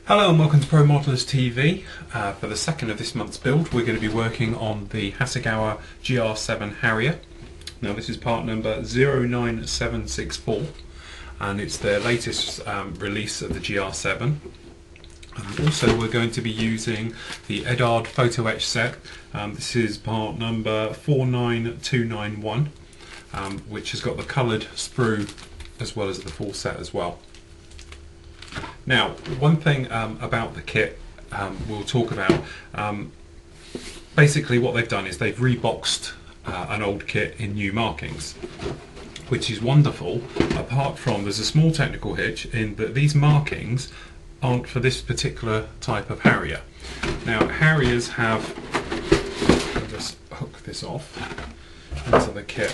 Hello and welcome to Pro Modelers TV. For the second of this month's build we're going to be working on the Hasegawa GR7 Harrier. Now this is part number 09764 and it's their latest release of the GR7. Also we're going to be using the Edard photo etch set. This is part number 49291 which has got the coloured sprue as well as the full set as well. Now, one thing about the kit we'll talk about, basically what they've done is they've reboxed an old kit in new markings, which is wonderful, apart from there's a small technical hitch in that these markings aren't for this particular type of Harrier. Now, Harriers have, I'll just hook this off into the kit.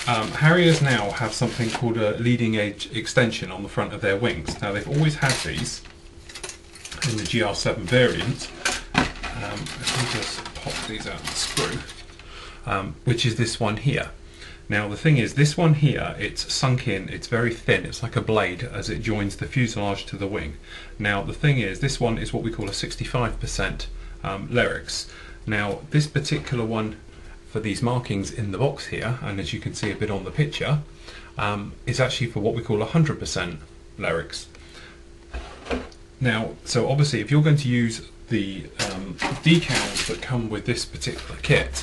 Harriers now have something called a leading edge extension on the front of their wings. Now they've always had these in the GR7 variant. Let me just pop these out of the sprue, which is this one here. Now the thing is, this one here, it's sunk in, it's very thin, it's like a blade as it joins the fuselage to the wing. Now the thing is, this one is what we call a 65% Lyrics. Now this particular one for these markings in the box here, and as you can see a bit on the picture, is actually for what we call 100% Lyrics. Now, so obviously if you're going to use the decals that come with this particular kit,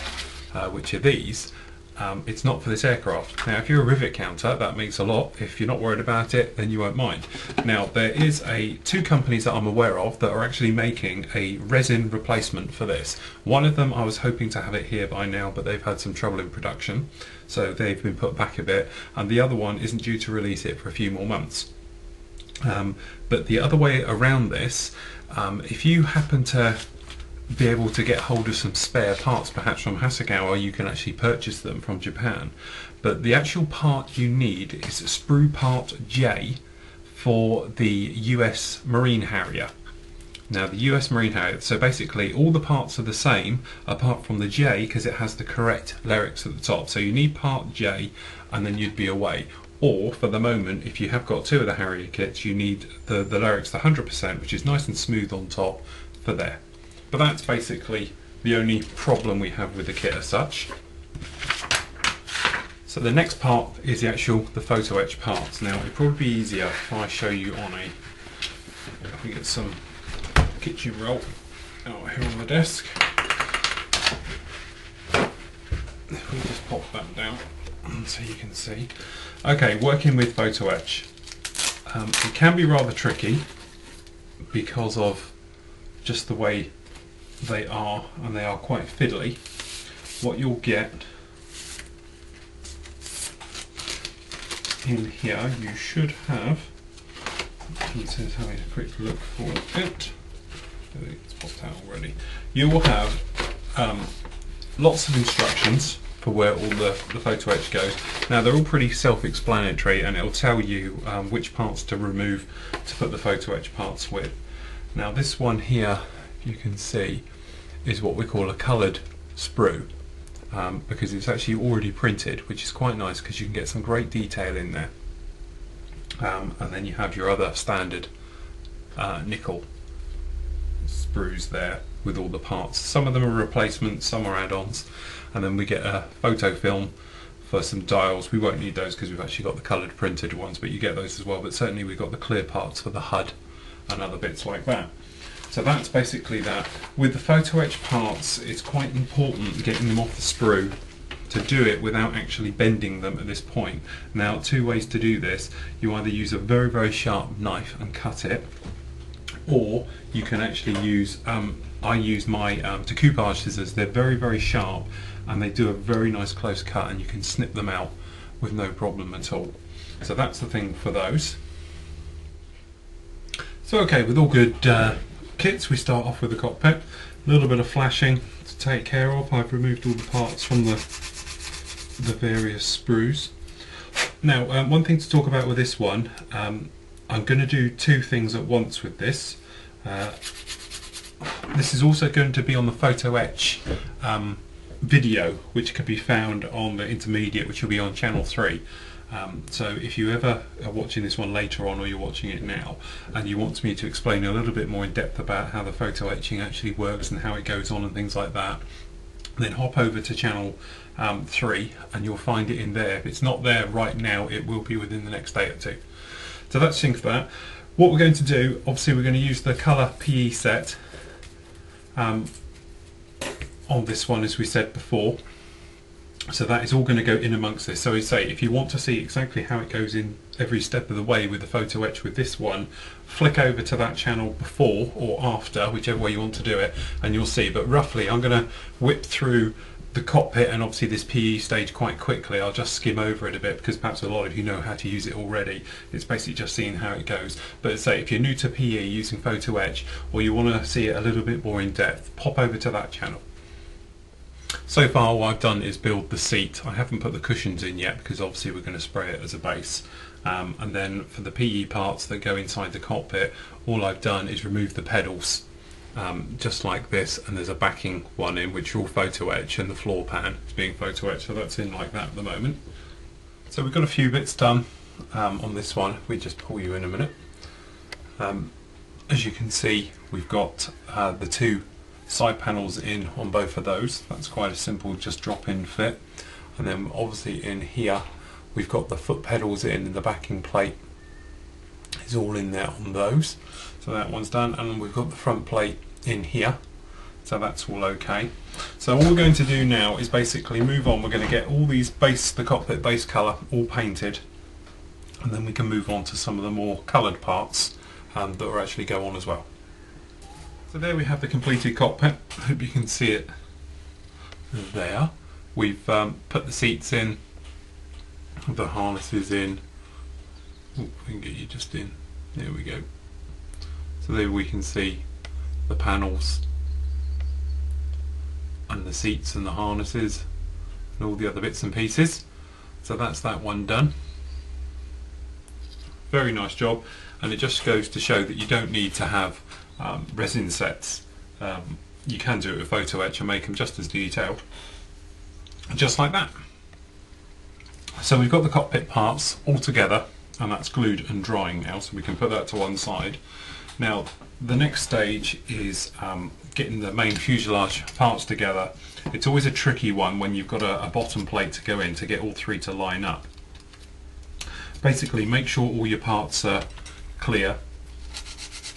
which are these, it's not for this aircraft. Now if you're a rivet counter, that makes a lot. If you're not worried about it, then you won't mind. Now there is two companies that I'm aware of that are actually making a resin replacement for this. One of them I was hoping to have it here by now, but they've had some trouble in production, so they've been put back a bit, and the other one isn't due to release it for a few more months. But the other way around this, if you happen to be able to get hold of some spare parts, perhaps from Hasegawa, you can actually purchase them from Japan. But the actual part you need is sprue part J for the US Marine Harrier. Now the US Marine Harrier, so basically all the parts are the same apart from the J, because it has the correct Lyrics at the top. So you need part J and then you'd be away. Or for the moment, if you have got two of the Harrier kits, you need the Lyrics, the 100%, which is nice and smooth on top for there. But that's basically the only problem we have with the kit as such. So the next part is the photo etch parts. Now it'd probably be easier if I show you on if we get some kitchen roll out here on the desk. If we just pop that down so you can see. Okay, working with photo etch. It can be rather tricky because of just the way they are, and they are quite fiddly. What you'll get in here, you should have, it says having a quick look for it, it's popped out already. You will have lots of instructions for where all the photo etch goes. Now they're all pretty self-explanatory, and it'll tell you which parts to remove to put the photo etch parts with. Now this one here, you can see, is what we call a coloured sprue, because it's actually already printed, which is quite nice because you can get some great detail in there. And then you have your other standard nickel sprues there with all the parts. Some of them are replacements, some are add-ons, and then we get a photo film for some dials. We won't need those because we've actually got the coloured printed ones, but you get those as well. But certainly we've got the clear parts for the HUD and other bits like that. So that's basically that. With the photo etch parts, it's quite important getting them off the sprue to do it without actually bending them at this point. Now, two ways to do this. You either use a very, very sharp knife and cut it, or you can actually use, I use my decoupage scissors. They're very, very sharp and they do a very nice close cut, and you can snip them out with no problem at all. So that's the thing for those. So okay, with all good kits, we start off with the cockpit. A little bit of flashing to take care of. I've removed all the parts from the various sprues. Now, one thing to talk about with this one, I'm going to do two things at once with this. This is also going to be on the photo etch video, which can be found on the intermediate, which will be on channel 3. So if you ever are watching this one later on, or you're watching it now, and you want me to explain a little bit more in depth about how the photo etching actually works and how it goes on and things like that, then hop over to channel 3 and you'll find it in there. If it's not there right now, it will be within the next day or two. So that's the thing for that. What we're going to do, obviously we're going to use the colour PE set on this one, as we said before. So that is all going to go in amongst this. So we say, if you want to see exactly how it goes in every step of the way with the photo etch with this one, flick over to that channel before or after, whichever way you want to do it, and you'll see. But roughly, I'm going to whip through the cockpit and obviously this PE stage quite quickly. I'll just skim over it a bit because perhaps a lot of you know how to use it already. It's basically just seeing how it goes. But say, if you're new to PE using photo etch, or you want to see it a little bit more in depth, pop over to that channel. So far all I've done is build the seat. I haven't put the cushions in yet because obviously we're going to spray it as a base. And then for the PE parts that go inside the cockpit, all I've done is remove the pedals, just like this, and there's a backing one in which are all photo etch, and the floor pan is being photo etched, so that's in like that at the moment. So we've got a few bits done on this one. We just pull you in a minute. As you can see, we've got the two side panels in on both of those. That's quite a simple just drop in fit. And then obviously in here we've got the foot pedals in, and the backing plate is all in there on those. So that one's done, and we've got the front plate in here, so that's all okay. So all we're going to do now is basically move on. We're going to get all these the cockpit base colour all painted, and then we can move on to some of the more coloured parts that will actually go on as well. So there we have the completed cockpit. I hope you can see it there. We've put the seats in, the harnesses in. Ooh, we can get you just in. There we go. So there we can see the panels and the seats and the harnesses and all the other bits and pieces. So that's that one done. Very nice job, and it just goes to show that you don't need to have resin sets. You can do it with photo etch and make them just as detailed, just like that. So we've got the cockpit parts all together, and that's glued and drying now, so we can put that to one side. Now the next stage is getting the main fuselage parts together. It's always a tricky one when you've got a bottom plate to go in, to get all three to line up. Basically make sure all your parts are clear,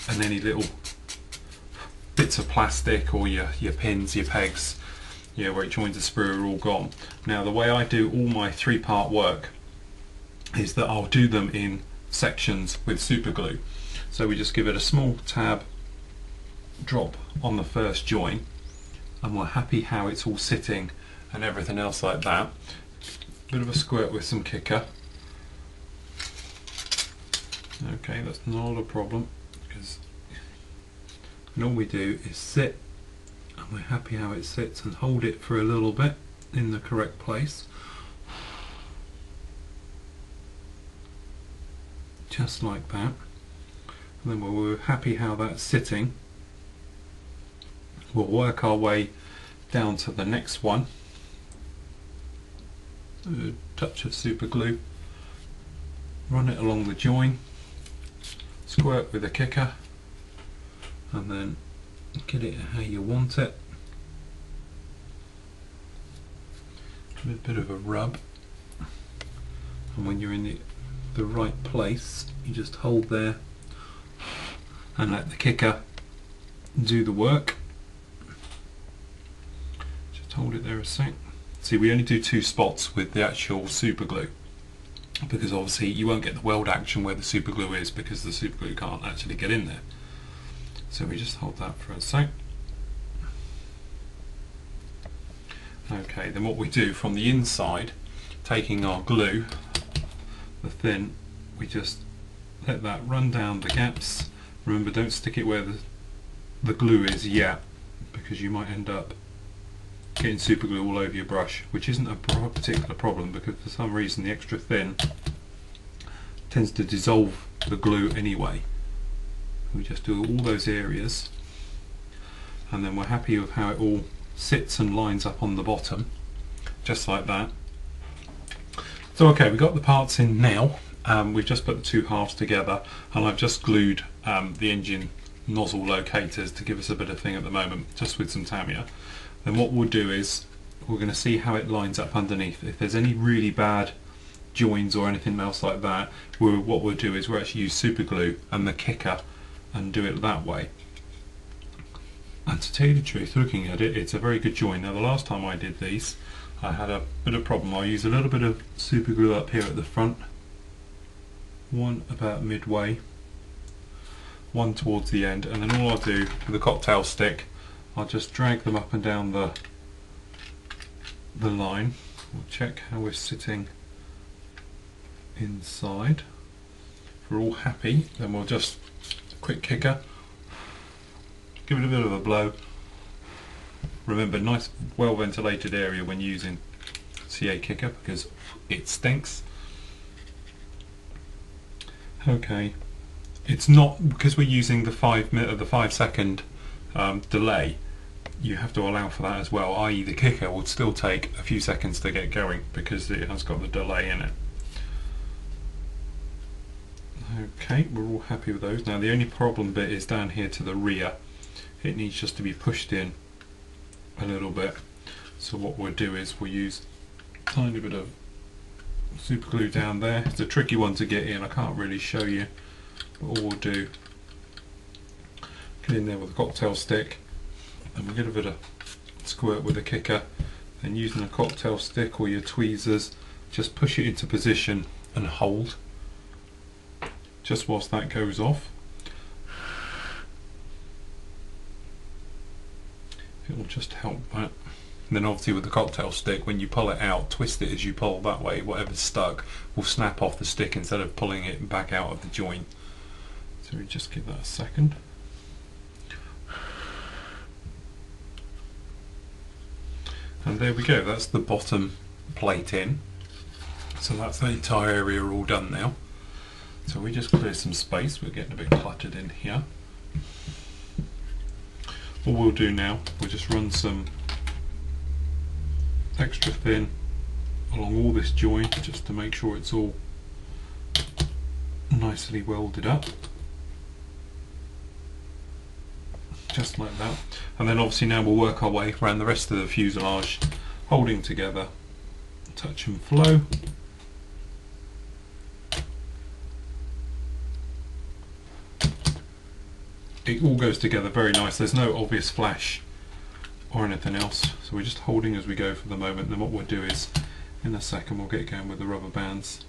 and any little bits of plastic or your pins, your pegs, where it joins the sprue are all gone. Now the way I do all my three-part work is that I'll do them in sections with super glue. So we just give it a small tab drop on the first join, and we're happy how it's all sitting and everything else like that. Bit of a squirt with some kicker. Okay, that's not a problem, because all we do is sit, and we're happy how it sits, and hold it for a little bit in the correct place, just like that. And then when we're happy how that's sitting, we'll work our way down to the next one. A touch of super glue, run it along the join, squirt with a kicker, and then get it how you want it. A bit of a rub, and when you're in the right place, you just hold there and let the kicker do the work. Just hold it there a sec. See, we only do 2 spots with the actual super glue, because obviously you won't get the weld action where the super glue is, because the super glue can't actually get in there. So we just hold that for a sec. Okay, then what we do from the inside, taking our glue, the thin, we just let that run down the gaps. Remember, don't stick it where the glue is yet, because you might end up getting super glue all over your brush, which isn't a particular problem, because for some reason the extra thin tends to dissolve the glue anyway. We just do all those areas, and then we're happy with how it all sits and lines up on the bottom, just like that. So okay, we've got the parts in now. We've just put the two halves together, and I've just glued the engine nozzle locators to give us a bit of thing at the moment, just with some Tamiya. Then what we'll do is we're going to see how it lines up underneath. If there's any really bad joins or anything else like that, what we'll do is we'll actually use super glue and the kicker and do it that way. And to tell you the truth, looking at it, it's a very good join. Now the last time I did these, I had a bit of problem. I used a little bit of super glue up here at the front, one about midway, one towards the end, and then all I'll do with a cocktail stick, I'll just drag them up and down the line. We'll check how we're sitting inside. If we're all happy, then we'll just quick kicker, give it a bit of a blow. Remember, nice well ventilated area when using CA kicker because it stinks. Okay, it's not, because we're using the 5 second delay, you have to allow for that as well, i.e. the kicker would still take a few seconds to get going because it has got the delay in it. Okay, we're all happy with those. Now the only problem bit is down here to the rear. It needs just to be pushed in a little bit. So what we'll do is we'll use a tiny bit of super glue down there. It's a tricky one to get in, I can't really show you, but all we'll do, get in there with a cocktail stick and we'll get a bit of squirt with a kicker, and using a cocktail stick or your tweezers, just push it into position and hold just whilst that goes off. It will just help that. And then obviously with the cocktail stick, when you pull it out, twist it as you pull that way, whatever's stuck will snap off the stick instead of pulling it back out of the joint. So we just give that a second. And there we go, that's the bottom plate in. So that's the entire area all done now. So we just clear some space, we're getting a bit cluttered in here. What we'll do now, we'll just run some extra thin along all this joint just to make sure it's all nicely welded up. Just like that. And then obviously now we'll work our way around the rest of the fuselage, holding together, touch and flow. It all goes together very nice, there's no obvious flash or anything else, so we're just holding as we go for the moment. And then what we'll do is, in a second, we'll get going with the rubber bands.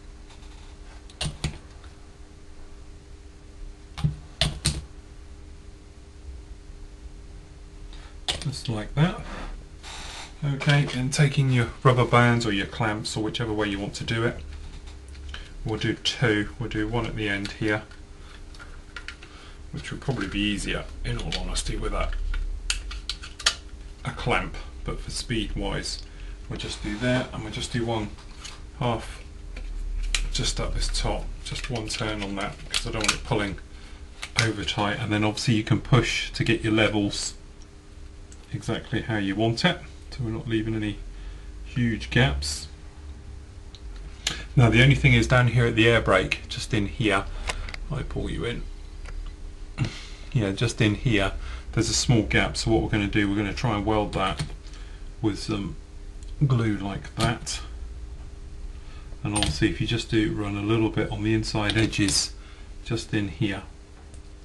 Just like that. Okay, and taking your rubber bands or your clamps or whichever way you want to do it, we'll do two. We'll do one at the end here, which would probably be easier in all honesty with a clamp, but for speed wise we'll just do there, and we'll just do one half just up this top, just one turn on that because I don't want it pulling over tight, and then obviously you can push to get your levels exactly how you want it, so we're not leaving any huge gaps. Now the only thing is down here at the air brake, just in here, I pull you in, yeah, just in here there's a small gap, so what we're going to do, we're going to try and weld that with some glue like that. And obviously if you just do run a little bit on the inside edges just in here,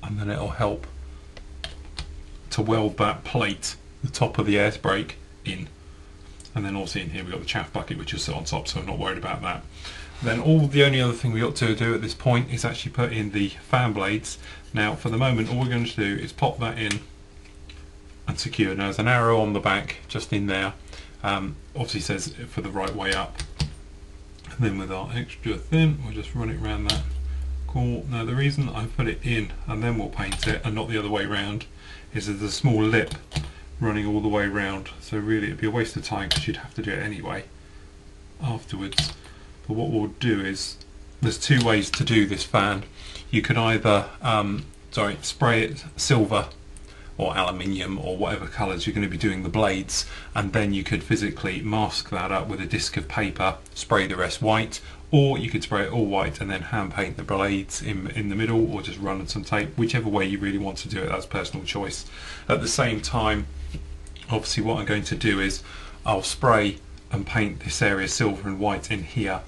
and then it'll help to weld that plate, the top of the air brake, in. And then also in here we've got the chaff bucket which is sit on top, so I'm not worried about that. Then the only other thing we got to do at this point is actually put in the fan blades. Now for the moment all we're going to do is pop that in and secure. Now there's an arrow on the back just in there, obviously says for the right way up. And then with our extra thin we'll just run it around that. Cool. Now the reason I put it in and then we'll paint it and not the other way around is there's a small lip running all the way around, so really it'd be a waste of time because you'd have to do it anyway afterwards. But what we'll do is, there's two ways to do this fan. You could either spray it silver or aluminium or whatever colours you're going to be doing the blades, and then you could physically mask that up with a disc of paper, spray the rest white, or you could spray it all white and then hand paint the blades in the middle, or just run on some tape, whichever way you really want to do it, that's personal choice. At the same time, obviously what I'm going to do is I'll spray and paint this area silver and white in here,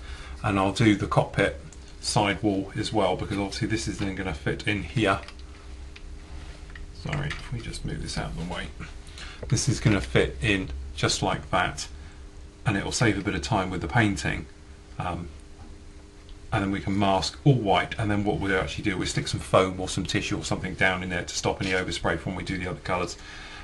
and I'll do the cockpit side wall as well, because obviously this is then going to fit in here. Sorry, if we just move this out of the way. This is going to fit in just like that, and it will save a bit of time with the painting. And then we can mask all white, and then what we'll actually do is stick some foam or some tissue or something down in there to stop any overspray from when we do the other colours.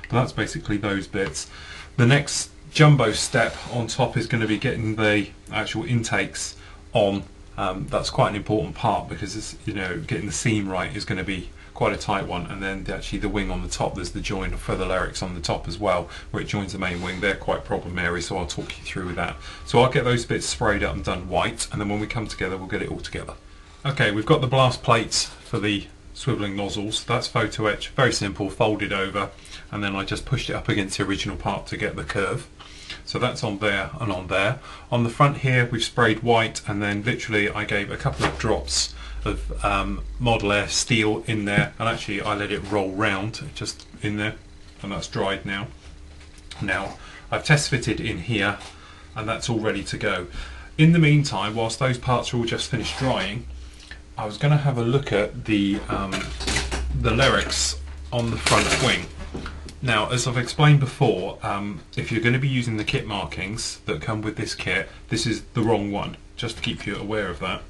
But that's basically those bits. The next jumbo step on top is going to be getting the actual intakes on. That's quite an important part, because it's, you know, getting the seam right is going to be quite a tight one, and then actually the wing on the top, there's the join for the lyrics on the top as well, where it joins the main wing. They're quite problem areas, so I'll talk you through with that. So I'll get those bits sprayed up and done white, and then when we come together we'll get it all together. Okay, we've got the blast plates for the swivelling nozzles. That's photo etch, very simple, folded over, and then I just pushed it up against the original part to get the curve. So that's on there and on there. On the front here we've sprayed white, and then literally I gave a couple of drops of Model Air steel in there, and actually I let it roll round just in there, and that's dried now. Now I've test fitted in here, and that's all ready to go. In the meantime, whilst those parts are all just finished drying, I was going to have a look at the lyrics on the front wing. Now, as I've explained before, if you're going to be using the kit markings that come with this kit, this is the wrong one, just to keep you aware of that.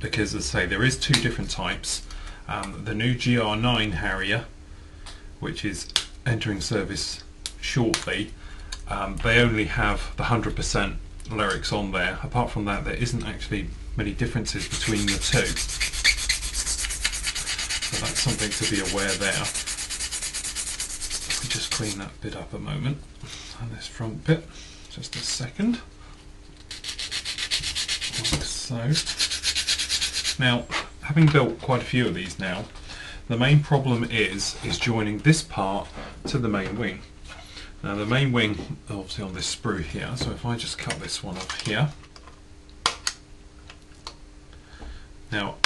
Because, as I say, there is two different types. The new GR9 Harrier, which is entering service shortly, they only have the 100% lyrics on there. Apart from that, there isn't actually many differences between the two. So that's something to be aware there. Let me just clean that bit up a moment. And this front bit, just a second. Like so. Now, having built quite a few of these now, the main problem is joining this part to the main wing. Now the main wing, obviously on this sprue here, so if I just cut this one off here. Now,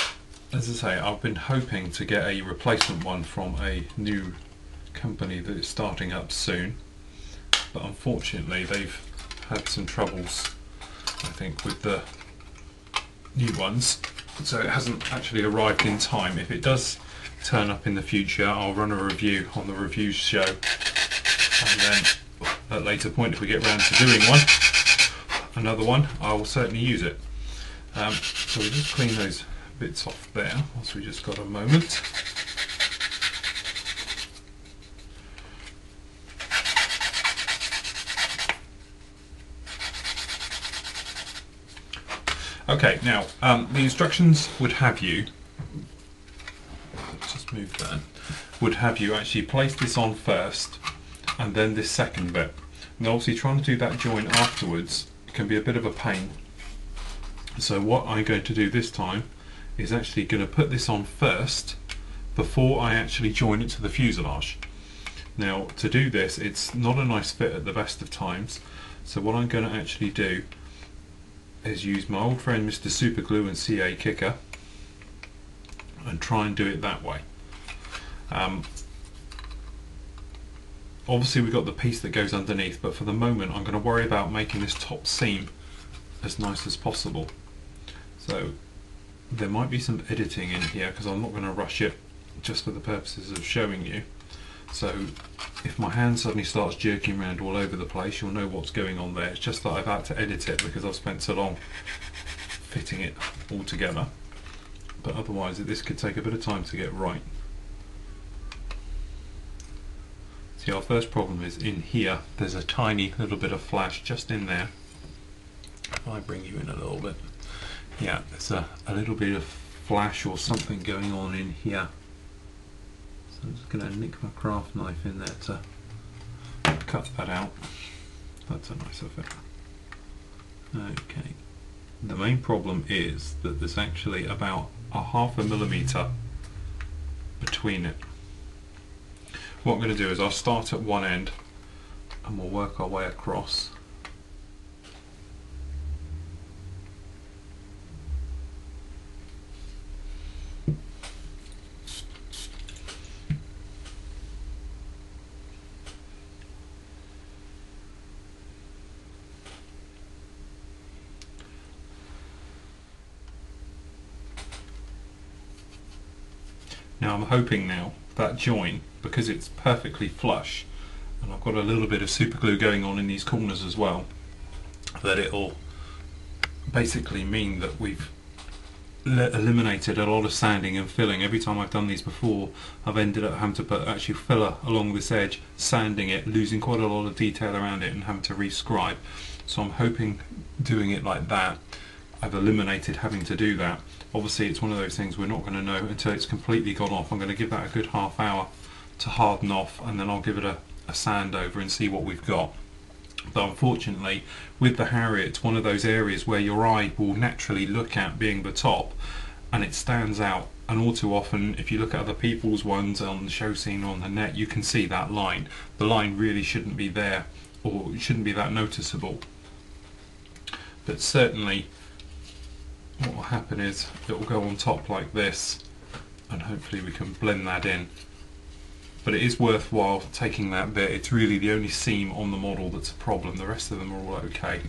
as I say, I've been hoping to get a replacement one from a new company that is starting up soon, but unfortunately they've had some troubles, I think, with the new ones. So it hasn't actually arrived in time. If it does turn up in the future, I'll run a review on the reviews show, and then at a later point, if we get round to doing another one, I will certainly use it. So we'll just clean those bits off there once we just got a moment. Okay, now the instructions would have you, let's just move that, would have you actually place this on first and then this second bit. Now obviously trying to do that join afterwards can be a bit of a pain. So what I'm going to do this time is actually going to put this on first before I actually join it to the fuselage. Now to do this, it's not a nice fit at the best of times, so what I'm going to actually do is use my old friend Mr. Super Glue and CA Kicker and try and do it that way. Obviously we've got the piece that goes underneath, but for the moment I'm going to worry about making this top seam as nice as possible. So there might be some editing in here because I'm not going to rush it, just for the purposes of showing you. So if my hand suddenly starts jerking around all over the place, you'll know what's going on there. It's just that I've had to edit it because I've spent so long fitting it all together. But otherwise this could take a bit of time to get right. See, our first problem is in here. There's a tiny little bit of flash just in there. If I bring you in a little bit. Yeah, there's a little bit of flash or something going on in here. So I'm just going to nick my craft knife in there to cut that out. That's a nicer fit. Okay. The main problem is that there's actually about a 0.5 millimeter between it. what I'm going to do is I'll start at one end and we'll work our way across. Now I'm hoping now that join, because it's perfectly flush and I've got a little bit of super glue going on in these corners as well, that it'll basically mean that we've eliminated a lot of sanding and filling. Every time I've done these before, I've ended up having to put actually filler along this edge, sanding it, losing quite a lot of detail around it and having to rescribe. So I'm hoping doing it like that, I've eliminated having to do that. Obviously it's one of those things we're not going to know until it's completely gone off. I'm going to give that a good half hour to harden off, and then I'll give it a sand over and see what we've got. But unfortunately with the Harrier, it's one of those areas where your eye will naturally look at being the top and it stands out, and all too often if you look at other people's ones on the show scene or on the net, you can see that line. The line really shouldn't be there, or it shouldn't be that noticeable. But certainly what will happen is it will go on top like this, and hopefully we can blend that in. But it is worthwhile taking that bit. It's really the only seam on the model that's a problem. The rest of them are all okay.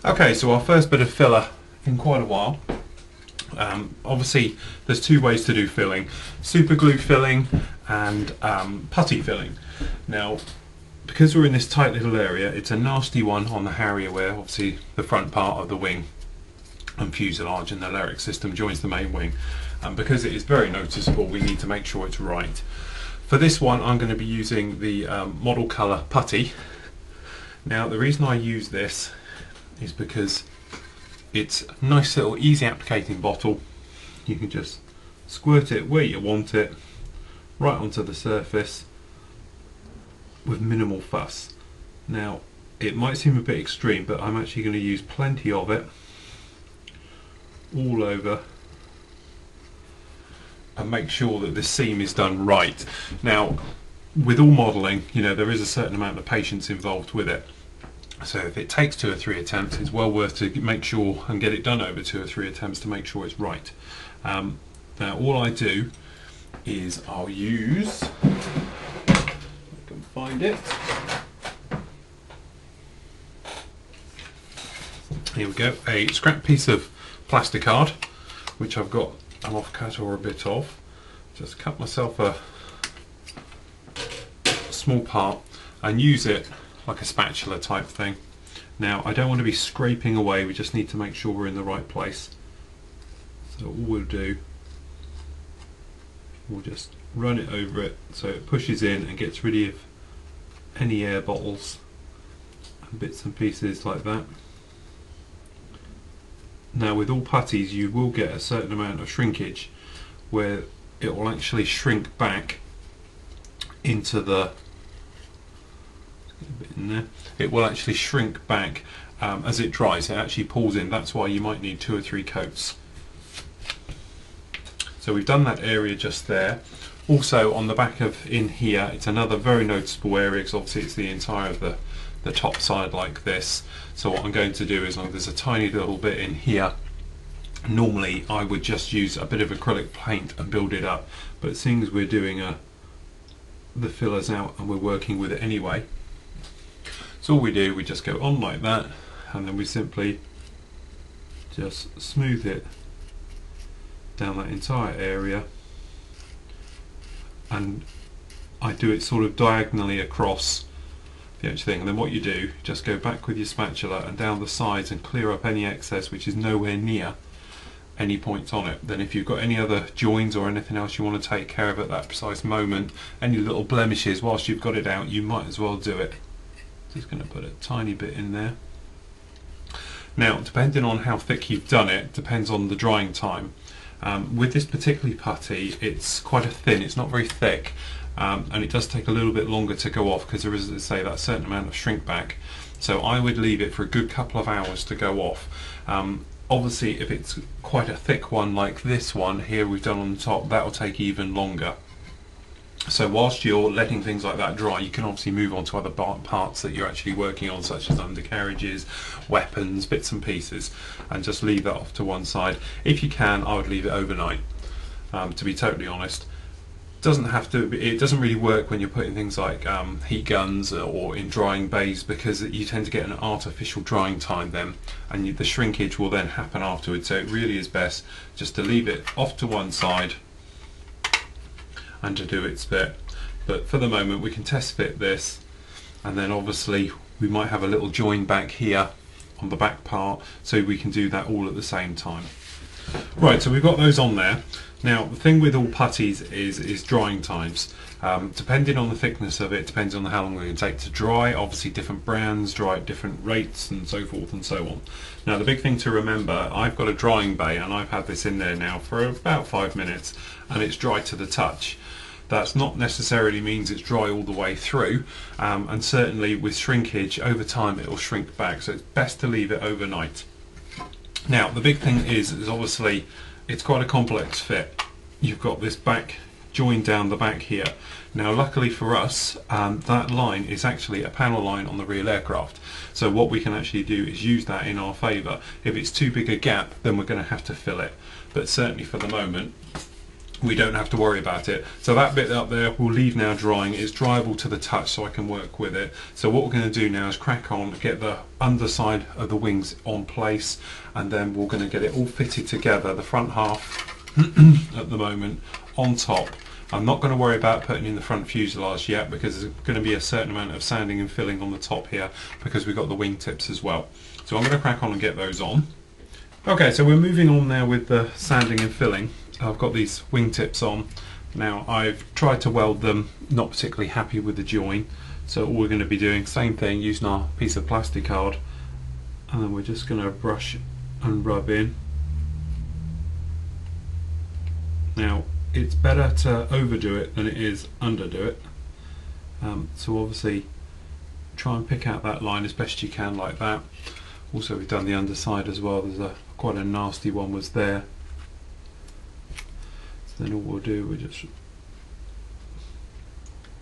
Okay, so our first bit of filler in quite a while. Obviously there's two ways to do filling: super glue filling and putty filling. Now because we're in this tight little area, it's a nasty one on the Harrier, where obviously the front part of the wing and fuselage and the lyric system joins the main wing, and because it is very noticeable we need to make sure it's right. For this one I'm going to be using the model colour putty. Now the reason I use this is because it's a nice little easy applicating bottle. You can just squirt it where you want it, right onto the surface with minimal fuss. Now it might seem a bit extreme, but I'm actually going to use plenty of it all over and make sure that this seam is done right. Now with all modelling, you know, there is a certain amount of patience involved with it, so if it takes 2 or 3 attempts, it's well worth to make sure and get it done over 2 or 3 attempts to make sure it's right. Now all I do is I'll use, find it. Here we go, a scrap piece of plastic card which I've got an offcut or a bit of. Just cut myself a small part and use it like a spatula type thing. Now I don't want to be scraping away, we just need to make sure we're in the right place. So all we'll do, we'll just run it over it so it pushes in and gets rid of any air bottles and bits and pieces like that. Now with all putties you will get a certain amount of shrinkage where it will actually shrink back into the, a bit in there, it will actually shrink back as it dries. It actually pulls in. That's why you might need 2 or 3 coats. So we've done that area just there. Also on the back of in here, it's another very noticeable area because obviously it's the entire of the top side like this. So what I'm going to do is, there's a tiny little bit in here. Normally I would just use a bit of acrylic paint and build it up, but seeing as we're doing the fillers out and we're working with it anyway, so all we do, we just go on like that, and then we simply just smooth it down that entire area, and I do it sort of diagonally across the edge thing, and then what you do, just go back with your spatula and down the sides and clear up any excess which is nowhere near any points on it. Then if you've got any other joins or anything else you want to take care of at that precise moment, any little blemishes whilst you've got it out, you might as well do it. Just going to put a tiny bit in there. Now depending on how thick you've done it, depends on the drying time. With this particular putty, it's quite a thin, it's not very thick, and it does take a little bit longer to go off because there is, as I say, that certain amount of shrink back. So I would leave it for a good couple of hours to go off. Obviously if it's quite a thick one like this one here we've done on the top, that will take even longer. So whilst you're letting things like that dry, you can obviously move on to other parts that you're actually working on, such as undercarriages, weapons, bits and pieces, and just leave that off to one side. If you can, I would leave it overnight, to be totally honest. It doesn't really work when you're putting things like heat guns or in drying bays, because you tend to get an artificial drying time then, and the shrinkage will then happen afterwards. So it really is best just to leave it off to one side and to do its bit. But for the moment we can test fit this, and then obviously we might have a little join back here on the back part, so we can do that all at the same time. Right, so we've got those on there. Now the thing with all putties is drying times. Depending on the thickness of it, depends on how long it can take to dry. Obviously different brands dry at different rates and so forth and so on. Now the big thing to remember, I've got a drying bay and I've had this in there now for about 5 minutes and it's dry to the touch. That's not necessarily means it's dry all the way through, and certainly with shrinkage over time it will shrink back, so it's best to leave it overnight. Now the big thing is obviously it's quite a complex fit. You've got this back joined down the back here. Now luckily for us, that line is actually a panel line on the real aircraft, so what we can actually do is use that in our favour. If it's too big a gap, then we're going to have to fill it, but certainly for the moment we don't have to worry about it. So that bit up there we'll leave now drying. It's dryable to the touch, so I can work with it. So what we're going to do now is crack on, get the underside of the wings on place, and then we're going to get it all fitted together, the front half at the moment on top. I'm not going to worry about putting in the front fuselage yet, because there's going to be a certain amount of sanding and filling on the top here, because we've got the wing tips as well. So I'm going to crack on and get those on. Okay, so we're moving on now with the sanding and filling. I've got these wingtips on. Now I've tried to weld them, not particularly happy with the join, so all we're going to be doing, same thing, using our piece of plastic card, and then we're just going to brush and rub in. Now it's better to overdo it than it is underdo it, so obviously try and pick out that line as best you can like that. Also we've done the underside as well, there's quite a nasty one was there. Then all we'll do, we'll just,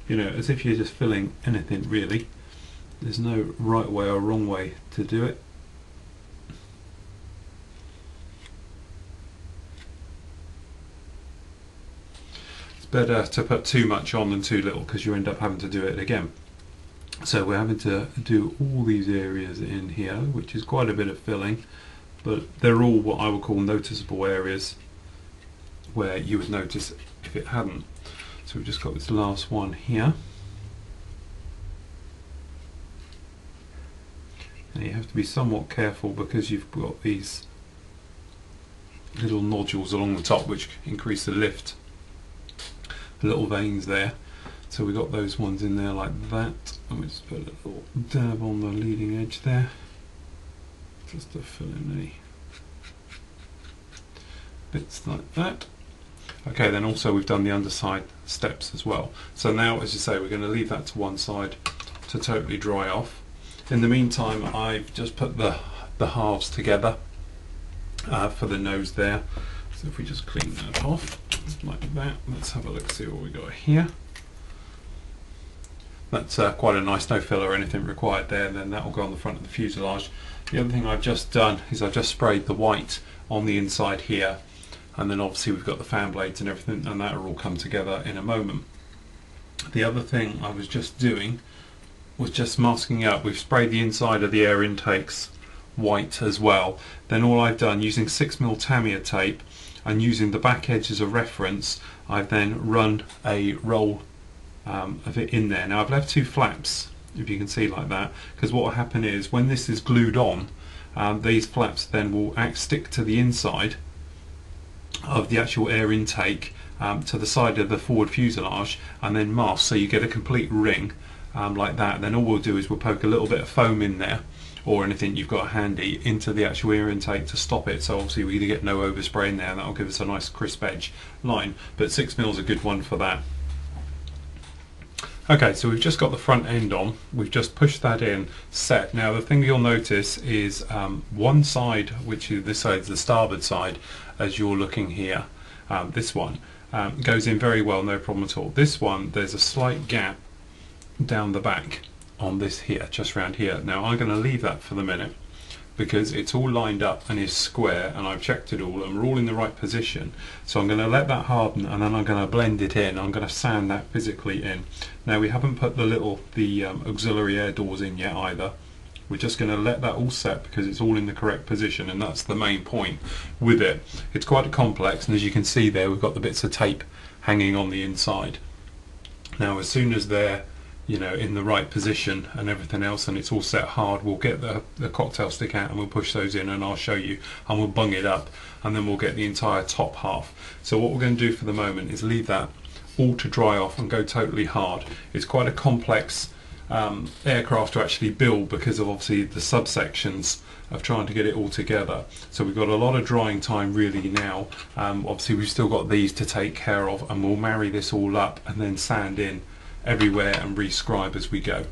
as if you're just filling anything really. There's no right way or wrong way to do it. It's better to put too much on than too little, because you end up having to do it again. So we're having to do all these areas in here, which is quite a bit of filling, but they're all what I would call noticeable areas, where you would notice if it hadn't. So we've just got this last one here. Now you have to be somewhat careful, because you've got these little nodules along the top which increase the lift. The little veins there. So we've got those ones in there like that. And we just put a little dab on the leading edge there, just to fill in any bits like that. Okay, then also we've done the underside steps as well. So now, as you say, we're going to leave that to one side to totally dry off. In the meantime, I've just put the halves together for the nose there. So if we just clean that off like that, let's have a look, see what we got here. That's quite a nice, no filler or anything required there, and then that will go on the front of the fuselage. The other thing I've just done is I've just sprayed the white on the inside here, and then obviously we've got the fan blades and everything, and that will all come together in a moment. The other thing I was just doing was just masking up. We've sprayed the inside of the air intakes white as well. Then all I've done, using 6mm Tamiya tape and using the back edge as a reference, I've then run a roll of it in there. Now I've left 2 flaps, if you can see like that, because what will happen is when this is glued on, these flaps then will stick to the inside of the actual air intake, to the side of the forward fuselage, and then mask, so you get a complete ring like that. Then all we'll do is we'll poke a little bit of foam in there, or anything you've got handy, into the actual air intake to stop it. So obviously we get no overspray in there, and that'll give us a nice crisp edge line, but 6mm is a good one for that. Okay, so we've just got the front end on, we've just pushed that in, set. Now the thing you'll notice is one side, which is this side, is the starboard side, as you're looking here, this one, goes in very well, no problem at all. This one, there's a slight gap down the back on this here, just around here. Now I'm going to leave that for the minute because it's all lined up and is square, and I've checked it all and we're all in the right position. So I'm going to let that harden, and then I'm going to blend it in. I'm going to sand that physically in. Now we haven't put the auxiliary air doors in yet either. We're just going to let that all set because it's all in the correct position, and that's the main point with it. It's quite complex, and as you can see there, we've got the bits of tape hanging on the inside. Now as soon as they're in the right position and everything else, and it's all set hard, we'll get the cocktail stick out and we'll push those in, and I'll show you, and we'll bung it up, and then we'll get the entire top half. So what we're going to do for the moment is leave that all to dry off and go totally hard. It's quite a complex aircraft to actually build because of obviously the subsections of trying to get it all together. So we've got a lot of drying time really now. Obviously we've still got these to take care of, and we'll marry this all up and then sand in everywhere and rescribe as we go.